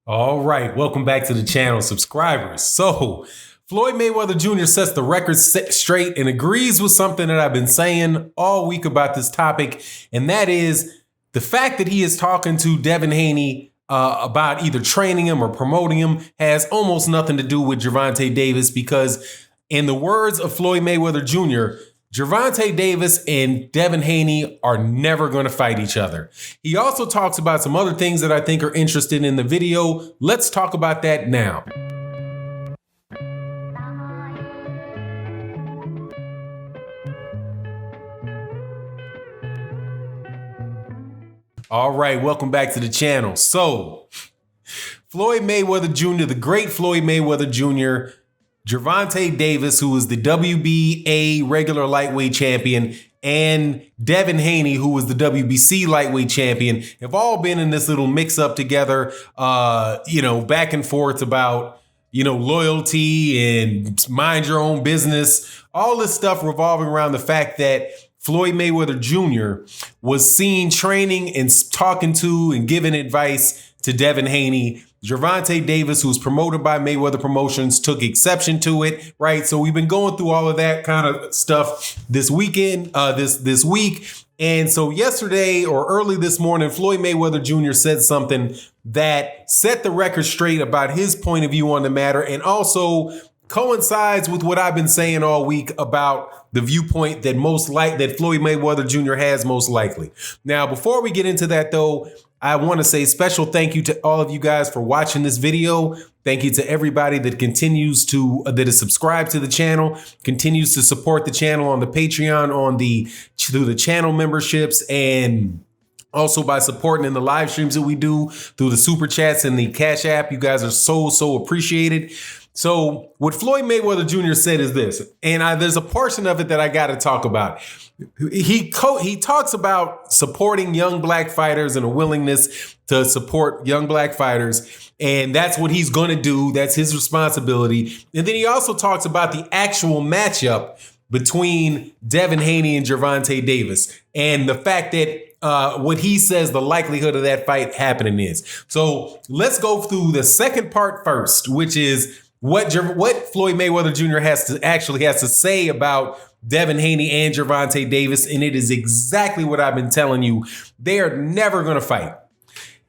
All right, welcome back to the channel, subscribers. So, Floyd Mayweather Jr. sets the record straight and agrees with something that I've been saying all week about this topic, and that is the fact that he is talking to Devin Haney about either training him or promoting him has almost nothing to do with Gervonta Davis because, in the words of Floyd Mayweather Jr., Gervonta Davis and Devin Haney are never going to fight each other. He also talks about some other things that I think are interesting in the video. Let's talk about that now. All right, welcome back to the channel. So, Floyd Mayweather Jr., the great Floyd Mayweather Jr., Gervonta Davis, who is the WBA regular lightweight champion, and Devin Haney, who was the WBC lightweight champion, have all been in this little mix up together, back and forth about, loyalty and mind your own business. All this stuff revolving around the fact that Floyd Mayweather Jr. was seen training and talking to and giving advice to Devin Haney. Gervonta Davis, who's promoted by Mayweather Promotions, took exception to it, right? So we've been going through all of that kind of stuff this weekend, this week. And so yesterday or early this morning, Floyd Mayweather Jr. said something that set the record straight about his point of view on the matter and also coincides with what I've been saying all week about the viewpoint that that Floyd Mayweather Jr. has most likely. Now, before we get into that, though, I want to say special thank you to all of you guys for watching this video. Thank you to everybody that that is subscribed to the channel, continues to support the channel on the Patreon, through the channel memberships, and also by supporting in the live streams that we do through the super chats and the Cash App. You guys are so appreciated. So what Floyd Mayweather Jr. said is this, and there's a portion of it that I got to talk about. He talks about supporting young black fighters and a willingness to support young black fighters, and that's what he's going to do. That's his responsibility. And then he also talks about the actual matchup between Devin Haney and Gervonta Davis and the fact that what he says the likelihood of that fight happening is. So let's go through the second part first, which is what Floyd Mayweather Jr. has to say about Devin Haney and Gervonta Davis, and it is exactly what I've been telling you. They are never going to fight.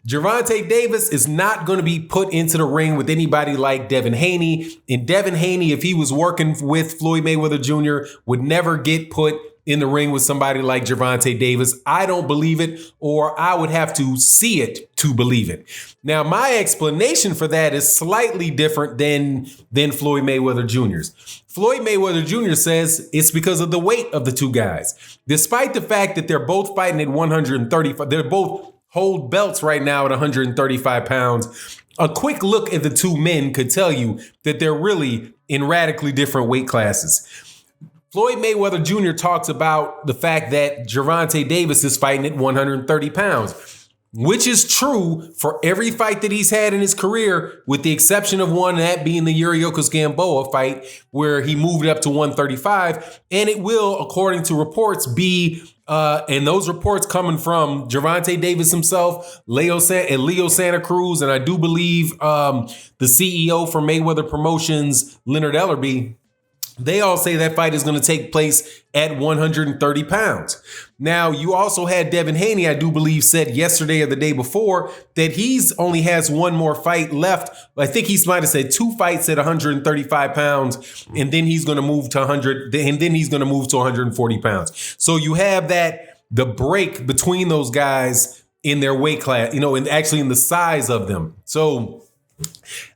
Gervonta Davis is not going to be put into the ring with anybody like Devin Haney, and Devin Haney, if he was working with Floyd Mayweather Jr., would never get put in the ring with somebody like Gervonta Davis. I don't believe it, or I would have to see it to believe it. Now, my explanation for that is slightly different than Floyd Mayweather Jr.'s. Floyd Mayweather Jr. says it's because of the weight of the two guys. Despite the fact that they're both fighting at 135, they're both hold belts right now at 135 pounds. A quick look at the two men could tell you that they're really in radically different weight classes. Floyd Mayweather Jr. talks about the fact that Gervonta Davis is fighting at 130 pounds, which is true for every fight that he's had in his career, with the exception of one, that being the Uriokos Gamboa fight, where he moved up to 135. And it will, according to reports, be, and those reports coming from Gervonta Davis himself, Leo Santa Cruz, and I do believe the CEO for Mayweather Promotions, Leonard Ellerby, they all say that fight is going to take place at 130 pounds. Now, you also had Devin Haney, I do believe, said yesterday or the day before that he's only has one more fight left. I think he might have said 2 fights at 135 pounds, and then he's going to move to 100, and then he's going to move to 140 pounds. So you have the break between those guys in their weight class, and actually in the size of them. So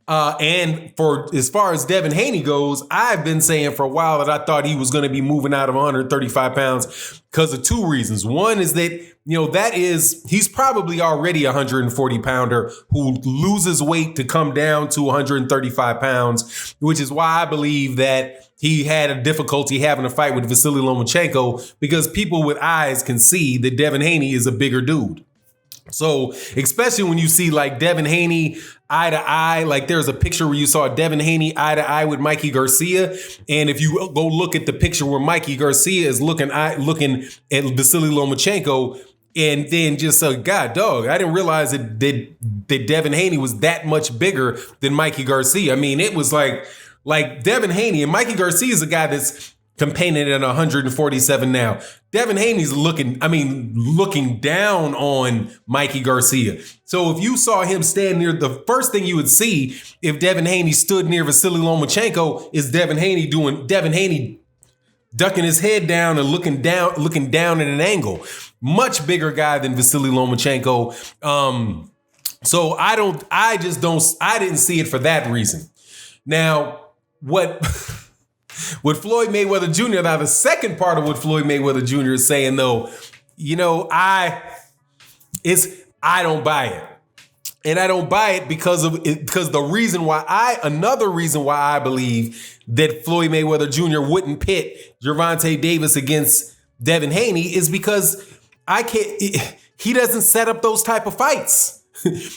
and for as far as Devin Haney goes, I've been saying for a while that I thought he was going to be moving out of 135 pounds because of 2 reasons. One is that, he's probably already a 140 pounder who loses weight to come down to 135 pounds, which is why I believe that he had a difficulty having a fight with Vasily Lomachenko, because people with eyes can see that Devin Haney is a bigger dude. So especially when you see like Devin Haney eye to eye, like there's a picture where you saw Devin Haney eye to eye with Mikey Garcia. And if you go look at the picture where Mikey Garcia is looking at Vasily Lomachenko, And then just God, dog, I didn't realize that Devin Haney was that much bigger than Mikey Garcia. I mean, it was like Devin Haney, and Mikey Garcia is a guy that's competing at 147 now. Devin Haney's looking down on Mikey Garcia. So if you saw him stand near, the first thing you would see if Devin Haney stood near Vasily Lomachenko is Devin Haney ducking his head down and looking down at an angle. Much bigger guy than Vasily Lomachenko. So I didn't see it for that reason. Now, what Floyd Mayweather Jr., now the second part of what Floyd Mayweather Jr. is saying though, I don't buy it. And I don't buy it because another reason why I believe that Floyd Mayweather Jr. wouldn't pit Gervonta Davis against Devin Haney is because he doesn't set up those type of fights.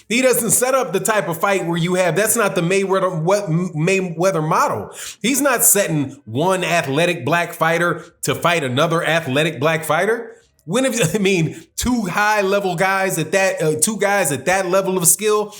He doesn't set up the type of fight where that's not the Mayweather model. He's not setting one athletic black fighter to fight another athletic black fighter. Two high-level guys at that level of skill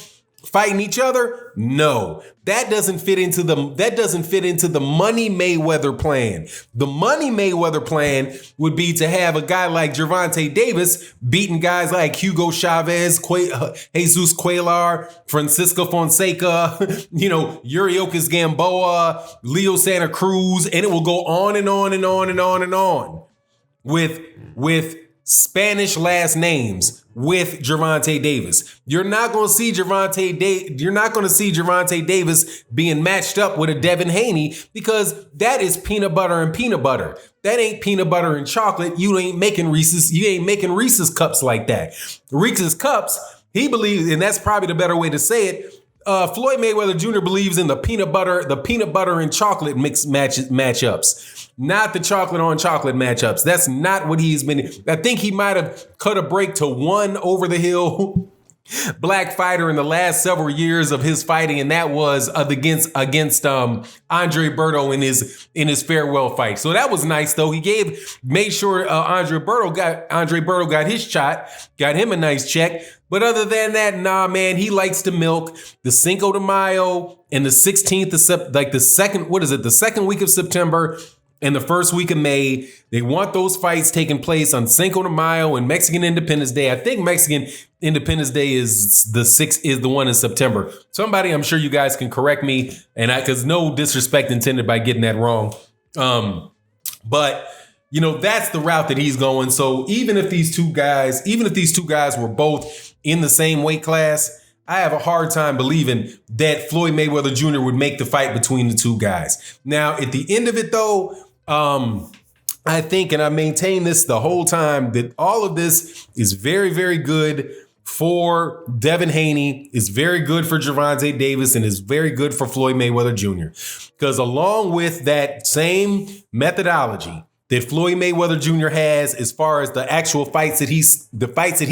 fighting each other? No, that doesn't fit into the Money Mayweather plan. The Money Mayweather plan would be to have a guy like Gervonta Davis beating guys like Hugo Chavez, Jesus Cuellar, Francisco Fonseca, Yuriokis Gamboa, Leo Santa Cruz, and it will go on and on and on and on and on with Spanish last names with Gervonta Davis. You're not going to see Gervonta Davis being matched up with a Devin Haney because that is peanut butter and peanut butter. That ain't peanut butter and chocolate. You ain't making Reese's cups like that. Reese's cups, he believes, and that's probably the better way to say it. Floyd Mayweather Jr. believes in the peanut butter and chocolate matchups, not the chocolate on chocolate matchups. That's not what he's been. I think he might have cut a break to one over the hill black fighter in the last several years of his fighting, and that was against Andre Berto in his farewell fight. So that was nice, though. He made sure Andre Berto got his shot, got him a nice check. But other than that, nah, man, he likes to milk the Cinco de Mayo and the 16th of the second week of September and the first week of May. They want those fights taking place on Cinco de Mayo and Mexican Independence Day. I think Mexican Independence Day is the one in September. Somebody, I'm sure you guys can correct me, because no disrespect intended by getting that wrong. But that's the route that he's going. So even if these two guys were both in the same weight class, I have a hard time believing that Floyd Mayweather Jr. would make the fight between the two guys. Now, at the end of it, though, I think, and I maintain this the whole time, that all of this is very, very good for Devin Haney, is very good for Gervonta Davis, and is very good for Floyd Mayweather Jr. Because along with that same methodology that Floyd Mayweather Jr. has as far as the actual fights that he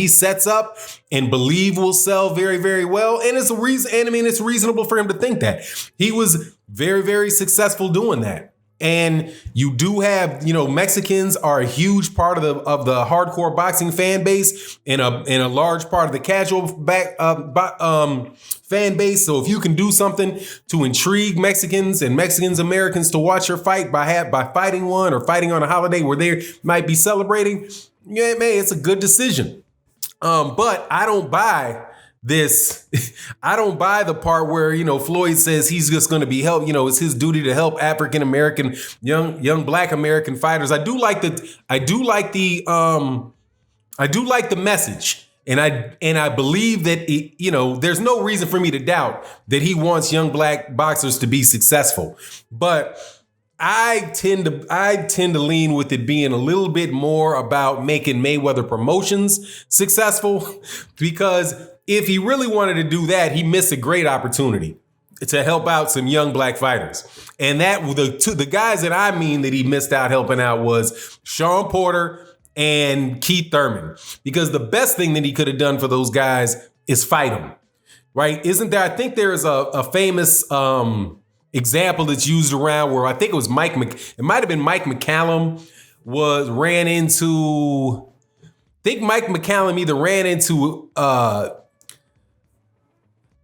sets up and believe will sell very, very well. And it's it's reasonable for him to think that. He was very, very successful doing that. And you do have, Mexicans are a huge part of the hardcore boxing fan base and a large part of the casual fan base. So if you can do something to intrigue Mexicans and Americans to watch your fight by fighting one or fighting on a holiday where they might be celebrating, yeah, man, it's a good decision. But I don't buy this. I don't buy the part where, Floyd says he's just going to be helped. It's his duty to help African-American, young Black American fighters. I do like the message. And I believe that, there's no reason for me to doubt that he wants young Black boxers to be successful. But I tend to lean with it being a little bit more about making Mayweather Promotions successful, because if he really wanted to do that, he missed a great opportunity to help out some young Black fighters. And the guys that I mean that he missed out helping out was Sean Porter and Keith Thurman, because the best thing that he could have done for those guys is fight them, right? Isn't there? I think there is a famous example that's used around where I think it was it might have been Mike McCallum ran into think Mike McCallum either ran into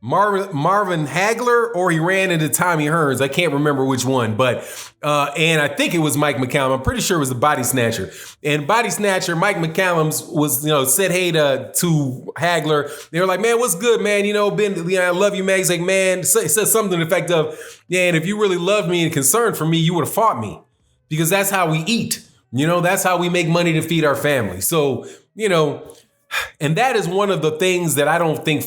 Marvin Hagler or he ran into Tommy Hearns. I can't remember which one, but and I think it was Mike McCallum. I'm pretty sure it was the body snatcher. And body snatcher, Mike McCallum was said hey to Hagler. They were like, man, what's good, man? Ben, I love you, man. He's like, man, says something to the effect of, yeah, and if you really loved me and concerned for me, you would have fought me, because that's how we eat. That's how we make money to feed our family. So, and that is one of the things that I don't think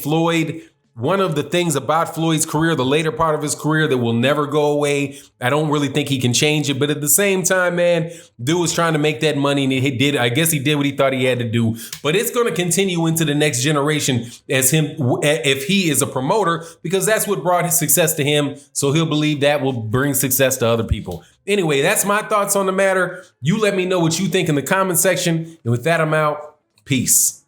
one of the things about Floyd's career, the later part of his career, that will never go away. I don't really think he can change it. But at the same time, man, dude was trying to make that money, and I guess he did what he thought he had to do. But it's going to continue into the next generation if he is a promoter, because that's what brought his success to him. So he'll believe that will bring success to other people. Anyway, that's my thoughts on the matter. You let me know what you think in the comment section. And with that, I'm out. Peace.